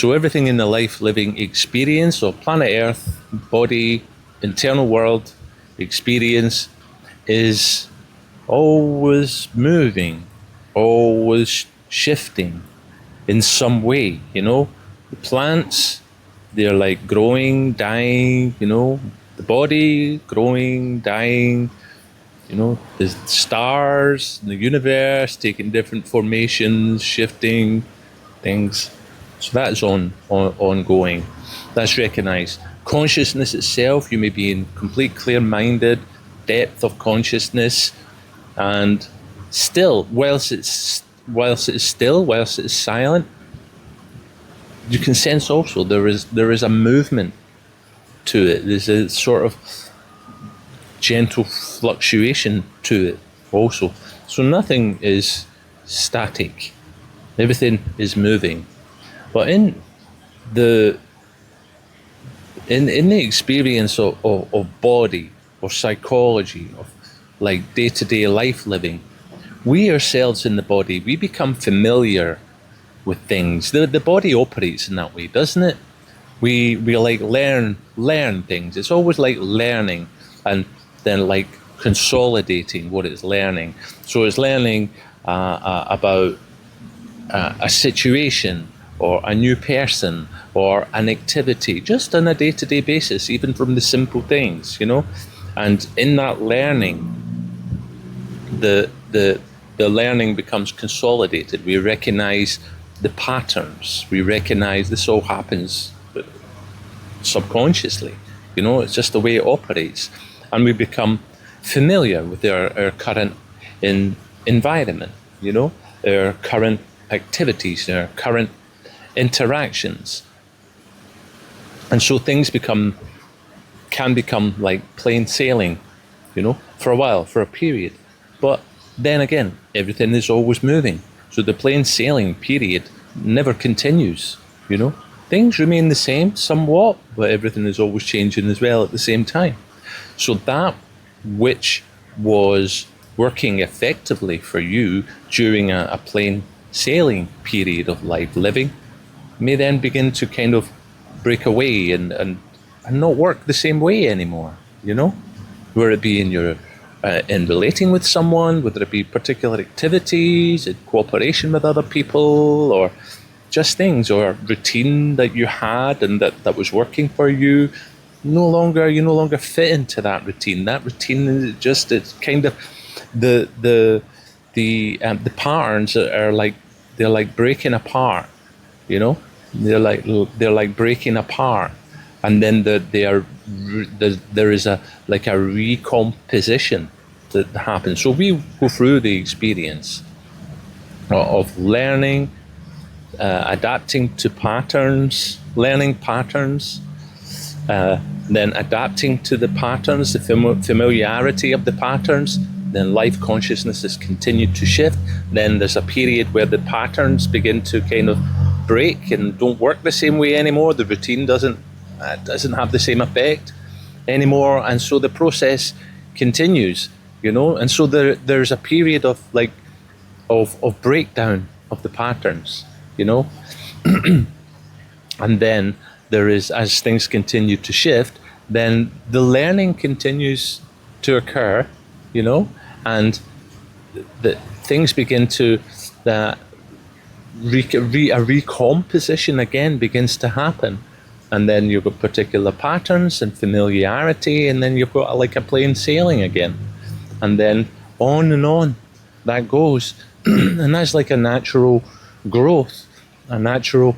so everything in the life-living experience of planet Earth, body, internal world, experience is always moving, always shifting in some way, The plants, they're like growing, dying, the body growing, dying, the stars, the universe taking different formations, shifting things. So that's ongoing. That's recognized. Consciousness itself, you may be in complete clear-minded depth of consciousness, and still, whilst it's still, whilst it's silent, you can sense also there is a movement to it. There's a sort of gentle fluctuation to it also. So nothing is static. Everything is moving. But in the experience of body or psychology, of like day-to-day life living, we ourselves in the body, we become familiar with things. The body operates in that way, doesn't it? We like learn things. It's always like learning and then like consolidating what it's learning. So it's learning about a situation or a new person or an activity, just on a day-to-day basis, even from the simple things, And in that learning, the learning becomes consolidated. We recognize the patterns. We recognize this all happens subconsciously. It's just the way it operates. And we become familiar with our current environment, our current activities, our current interactions. And so things can become like plain sailing, for a while, for a period. But then again, everything is always moving. So the plain sailing period never continues, Things remain the same somewhat, but everything is always changing as well at the same time. So that which was working effectively for you during a plain sailing period of life living may then begin to kind of break away and not work the same way anymore, Whether it be in your in relating with someone, whether it be particular activities, in cooperation with other people, or just things, or routine that you had and that was working for you, you no longer fit into that routine. That routine is just, it's kind of the patterns are like, they're like breaking apart, They're like breaking apart, and then there is a recomposition that happens. So we go through the experience of learning, adapting to patterns, learning patterns, then adapting to the patterns, the familiarity of the patterns. Then life consciousness has continued to shift. Then there's a period where the patterns begin to kind of break and don't work the same way anymore. The routine doesn't have the same effect anymore, and so the process continues, And so there's a period of breakdown of the patterns, And then there is, as things continue to shift, then the learning continues to occur, and the things begin to a recomposition again begins to happen. And then you've got particular patterns and familiarity, and then you've got like a plain sailing again. And then on that goes. And that's like a natural growth, a natural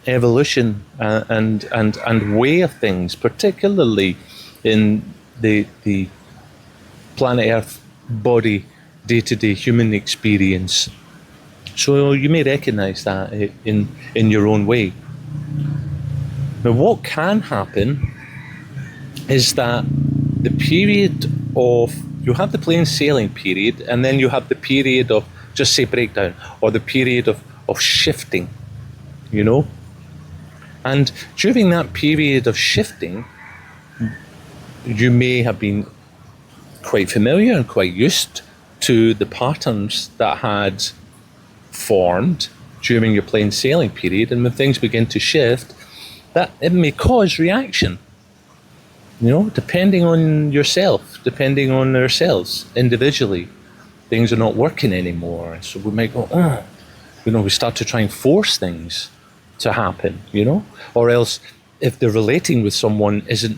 evolution and way of things, particularly in the planet Earth body day-to-day human experience. So you may recognize that in your own way. Now what can happen is that the period of, you have the plain sailing period, and then you have the period of, just say, breakdown, or the period of shifting, And during that period of shifting, you may have been quite familiar and quite used to the patterns that had formed during your plain sailing period, and when things begin to shift, that it may cause reaction. Depending on yourself, depending on ourselves individually, things are not working anymore. So we might go, we start to try and force things to happen, or else if the relating with someone isn't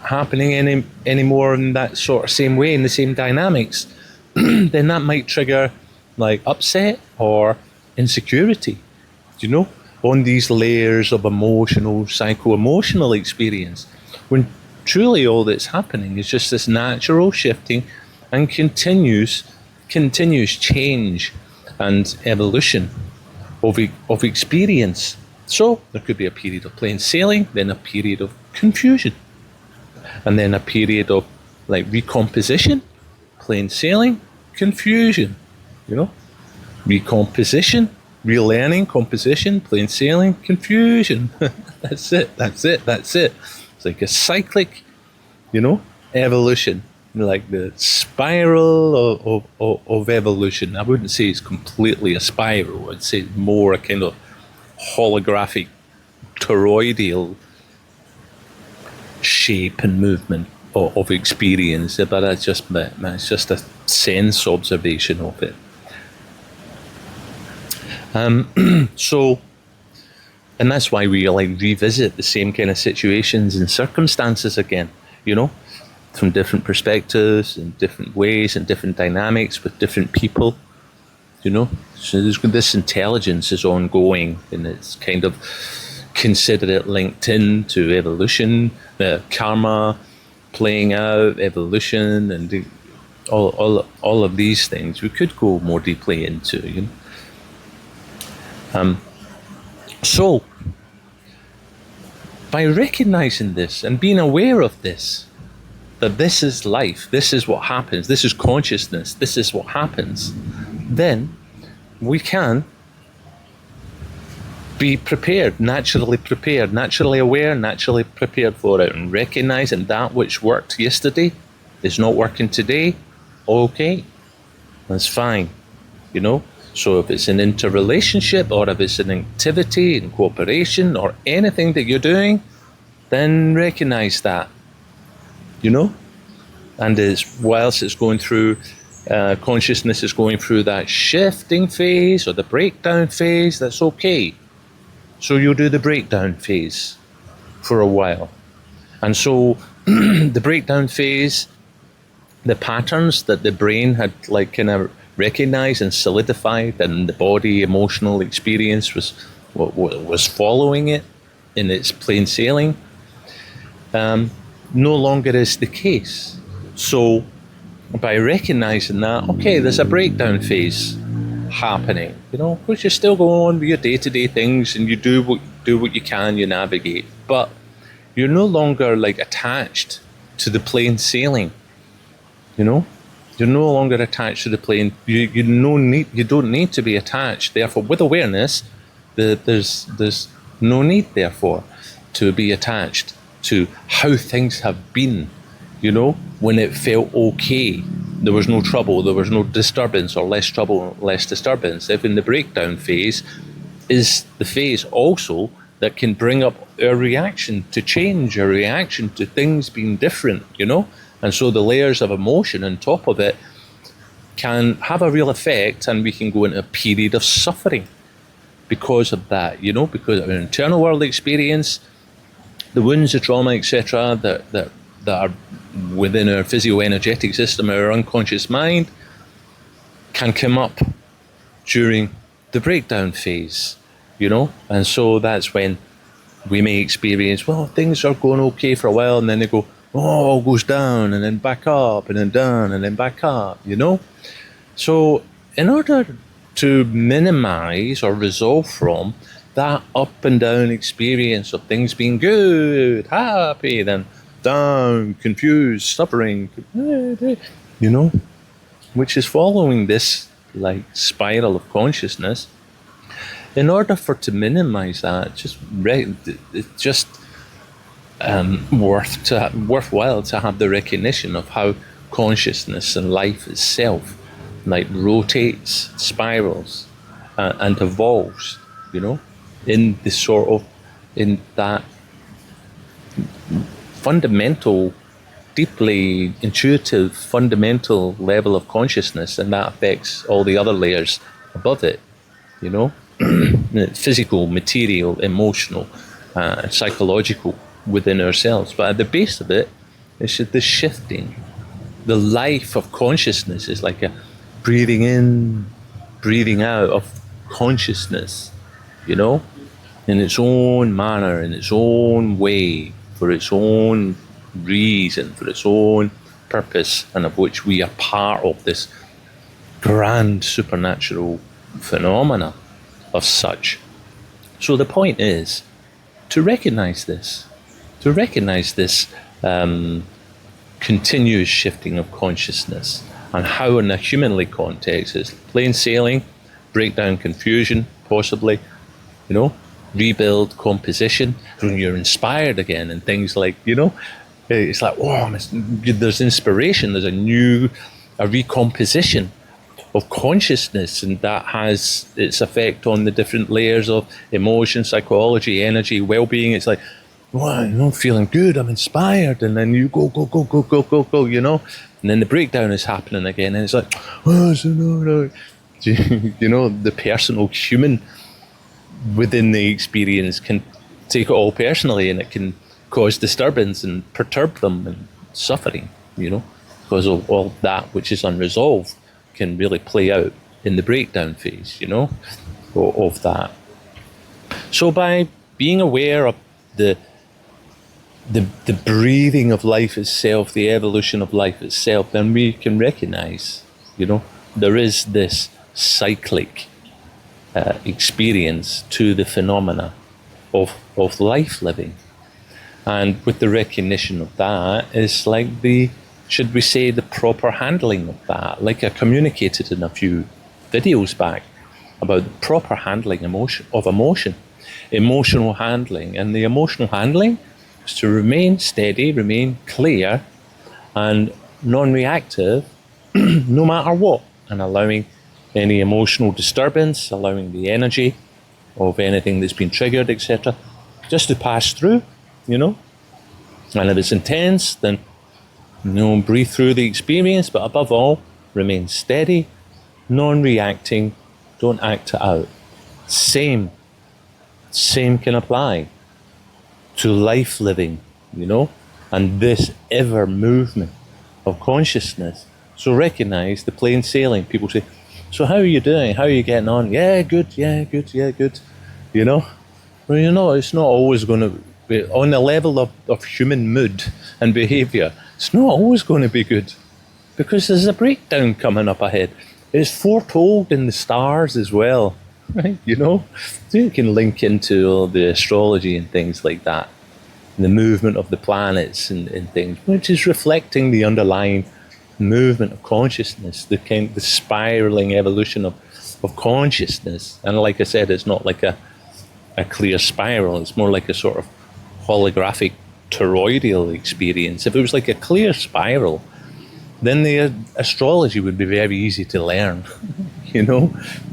happening anymore in that sort of same way, in the same dynamics, then that might trigger like upset or insecurity, on these layers of emotional, psycho-emotional experience, when truly all that's happening is just this natural shifting and continuous change and evolution of experience. So there could be a period of plain sailing, then a period of confusion, and then a period of like recomposition, plain sailing, confusion, recomposition, relearning, composition, plain sailing, confusion. That's it. It's like a cyclic, evolution, like the spiral of evolution. I wouldn't say it's completely a spiral. I'd say it's more a kind of holographic, toroidal shape and movement of experience. But it's just a sense observation of it. So, and that's why we revisit the same kind of situations and circumstances again, from different perspectives and different ways and different dynamics with different people, So this intelligence is ongoing, and it's kind of consider it linked in to evolution, karma, playing out, evolution, and all of these things. We could go more deeply into, So, by recognizing this and being aware of this, that this is life, this is what happens, this is consciousness, this is what happens, then we can be prepared, naturally aware, naturally prepared for it, and recognizing that which worked yesterday is not working today. Okay, that's fine, So if it's an interrelationship, or if it's an activity in cooperation, or anything that you're doing, then recognize that, And whilst it's going through, consciousness is going through that shifting phase or the breakdown phase, that's okay. So you'll do the breakdown phase for a while. And so the breakdown phase, the patterns that the brain had kind of recognized and solidified, and the body emotional experience was following it in its plain sailing, no longer is the case. So by recognizing that, okay, there's a breakdown phase happening, which is still going on with your day-to-day things, and you do what you can, you navigate, but you're no longer attached to the plain sailing, You're no longer attached to the plane. You don't need to be attached. Therefore, with awareness, there's no need, therefore, to be attached to how things have been. When it felt okay, there was no trouble, there was no disturbance, or less trouble, less disturbance. If in the breakdown phase is the phase also that can bring up our reaction to change, our reaction to things being different, And so the layers of emotion on top of it can have a real effect, and we can go into a period of suffering because of that, because of our internal world experience, the wounds, the trauma, etc., that are within our physio-energetic system, our unconscious mind, can come up during the breakdown phase, And so that's when we may experience, well, things are going okay for a while, and then they go, all goes down, and then back up, and then down, and then back up, So in order to minimize or resolve from that up and down experience of things being good, happy, then down, confused, suffering, which is following this spiral of consciousness, in order to minimize that, it's just worthwhile to have the recognition of how consciousness and life itself rotates, spirals, and evolves, in this sort of, in that fundamental, deeply intuitive, fundamental level of consciousness, and that affects all the other layers above it, physical, material, emotional, psychological within ourselves. But at the base of it, it's the shifting. The life of consciousness is like a breathing in, breathing out of consciousness, in its own manner, in its own way, for its own reason, for its own purpose, and of which we are part of this grand supernatural phenomena of such. So the point is to recognize this, continuous shifting of consciousness, and how in a humanly context it's plain sailing, break down confusion, possibly, rebuild composition, when you're inspired again, and things like, it's like, there's inspiration, there's a recomposition of consciousness, and that has its effect on the different layers of emotion, psychology, energy, well-being. It's like, I'm feeling good, I'm inspired, and then you go, and then the breakdown is happening again, and it's like, no. The personal human within the experience can take it all personally, and it can cause disturbance and perturb them and suffering, because of all that which is unresolved can really play out in the breakdown phase, of that. So by being aware of the breathing of life itself, the evolution of life itself, then we can recognize, there is this cyclic experience to the phenomena of life living. And with the recognition of that, it's like should we say, the proper handling of that. Like I communicated in a few videos back about the proper handling of emotion, emotional handling. And the emotional handling is to remain steady, remain clear, and non-reactive, no matter what, and allowing any emotional disturbance, allowing the energy of anything that's been triggered, etc., just to pass through, And if it's intense, then breathe through the experience, but above all, remain steady, non-reacting, don't act it out. Same can apply to life living, and this ever movement of consciousness. So recognize the plain sailing. People say, so how are you doing? How are you getting on? Yeah, good. Well, it's not always going to be on the level of human mood and behavior. It's not always going to be good, because there's a breakdown coming up ahead. It's foretold in the stars as well, right? So you can link into all the astrology and things like that, and the movement of the planets and things, which is reflecting the underlying movement of consciousness, the spiraling evolution of consciousness. And like I said, it's not like a clear spiral. It's more like a sort of holographic toroidal experience. If it was like a clear spiral, then the astrology would be very easy to learn,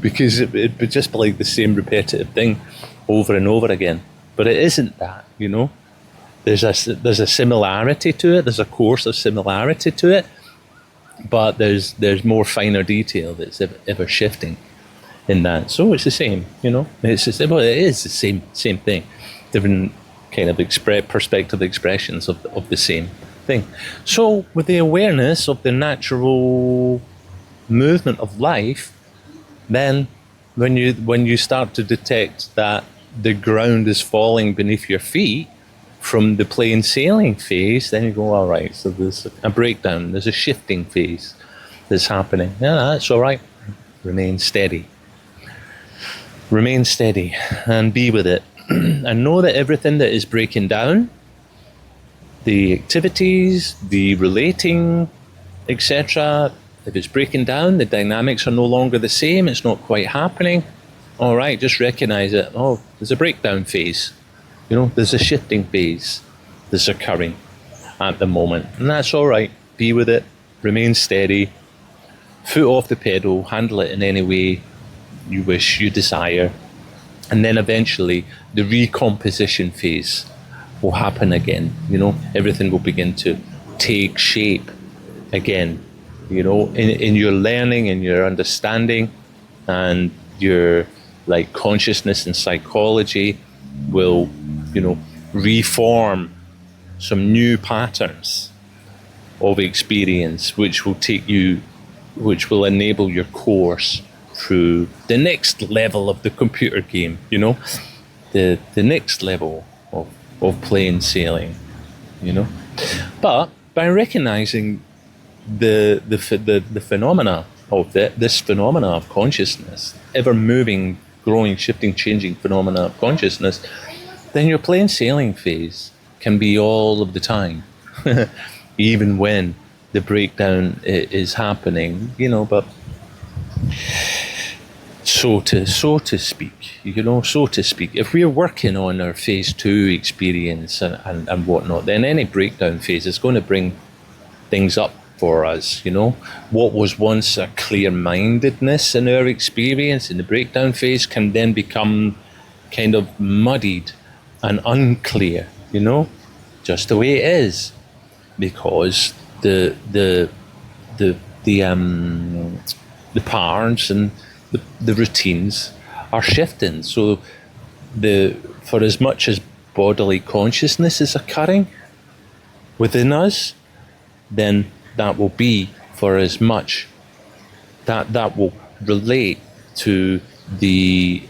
because it would just be like the same repetitive thing over and over again. But it isn't that, There's a similarity to it. There's a course of similarity to it, but there's more finer detail that's ever shifting in that. So it's the same, It's the same, it is the same thing, different kind of perspective expressions of the same thing. So with the awareness of the natural movement of life, then when you start to detect that the ground is falling beneath your feet from the plain sailing phase, then you go, all right, so there's a breakdown, there's a shifting phase that's happening. Yeah, that's all right. Remain steady and be with it. And know that everything that is breaking down, the activities, the relating, etc., if it's breaking down, the dynamics are no longer the same, it's not quite happening, all right, just recognize it. Oh, there's a breakdown phase. There's a shifting phase that's occurring at the moment. And that's all right. Be with it. Remain steady. Foot off the pedal. Handle it in any way you wish, you desire. And then eventually the recomposition phase will happen again. Everything will begin to take shape again, in your learning and your understanding, and your consciousness and psychology will, reform some new patterns of experience, which will enable your course through the next level of the computer game, the next level of plain sailing, But by recognizing the phenomena of this phenomena of consciousness, ever moving, growing, shifting, changing phenomena of consciousness, then your plain sailing phase can be all of the time, even when the breakdown is happening, but so to speak, if we're working on our phase 2 experience and whatnot, then any breakdown phase is going to bring things up for us. What was once a clear-mindedness in our experience in the breakdown phase can then become kind of muddied and unclear, just the way it is, because the patterns and the routines are shifting. So for as much as bodily consciousness is occurring within us, then that will be for as much that will relate to the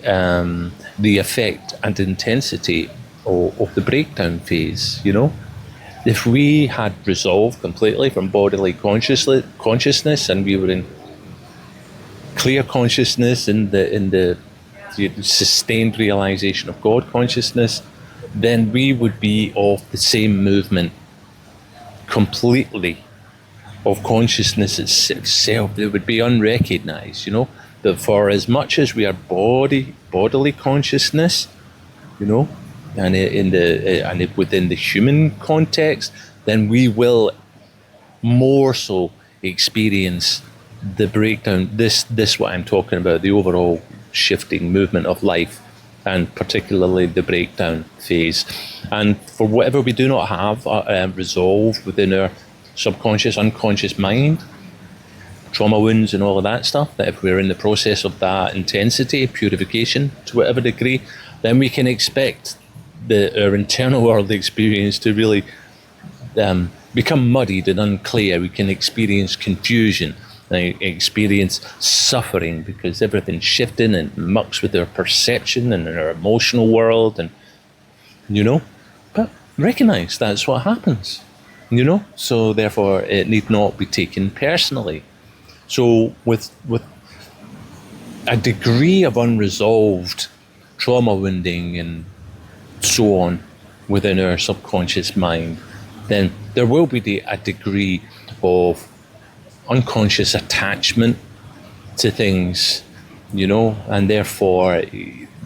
effect and intensity of the breakdown phase. If we had resolved completely from bodily consciousness and we were in clear consciousness in the sustained realization of God consciousness, then we would be of the same movement completely of consciousness itself. It would be unrecognized, But for as much as we are bodily consciousness, and within the human context, then we will more so experience the breakdown. This what I'm talking about, the overall shifting movement of life, and particularly the breakdown phase. And for whatever we do not have resolved within our subconscious, unconscious mind, trauma wounds and all of that stuff, that if we're in the process of that intensity, purification to whatever degree, then we can expect our internal world experience to really become muddied and unclear. We can experience confusion, experience suffering, because everything's shifting and mucks with our perception and our emotional world, and but recognize that's what happens, so therefore it need not be taken personally. So with a degree of unresolved trauma wounding and so on within our subconscious mind, then there will be a degree of unconscious attachment to things, and therefore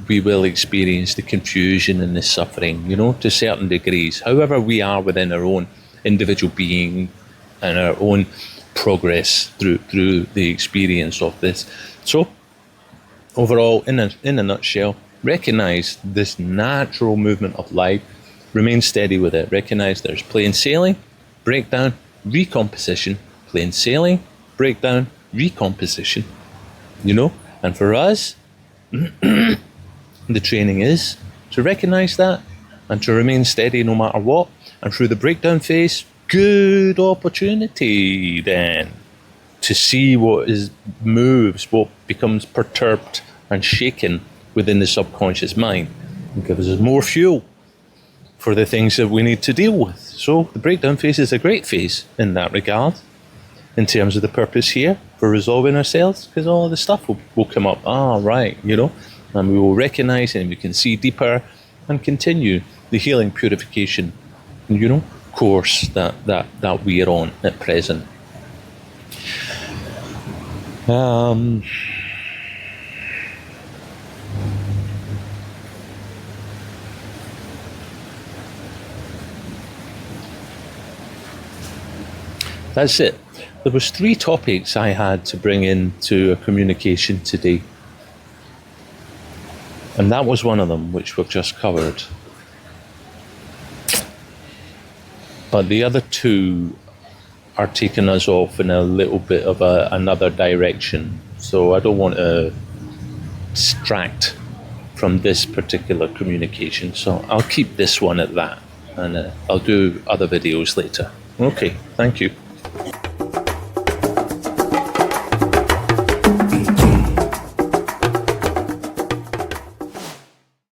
we will experience the confusion and the suffering, to certain degrees. However, we are within our own individual being and our own progress through the experience of this. So overall, in a nutshell, recognize this natural movement of life, remain steady with it, recognize there's plain sailing, breakdown, recomposition, plain sailing, breakdown, recomposition, and for us the training is to recognize that and to remain steady no matter what. And through the breakdown phase, good opportunity then to see what moves, what becomes perturbed and shaken within the subconscious mind, and gives us more fuel for the things that we need to deal with. So the breakdown phase is a great phase in that regard, in terms of the purpose here for resolving ourselves, because all of the stuff will come up. Right, and we will recognize and we can see deeper and continue the healing purification, course that we are on at present. That's it. There was 3 topics I had to bring into a communication today. And that was one of them, which we've just covered. But the other two are taking us off in a little bit of another direction. So I don't want to distract from this particular communication. So I'll keep this one at that. And I'll do other videos later. Okay, thank you.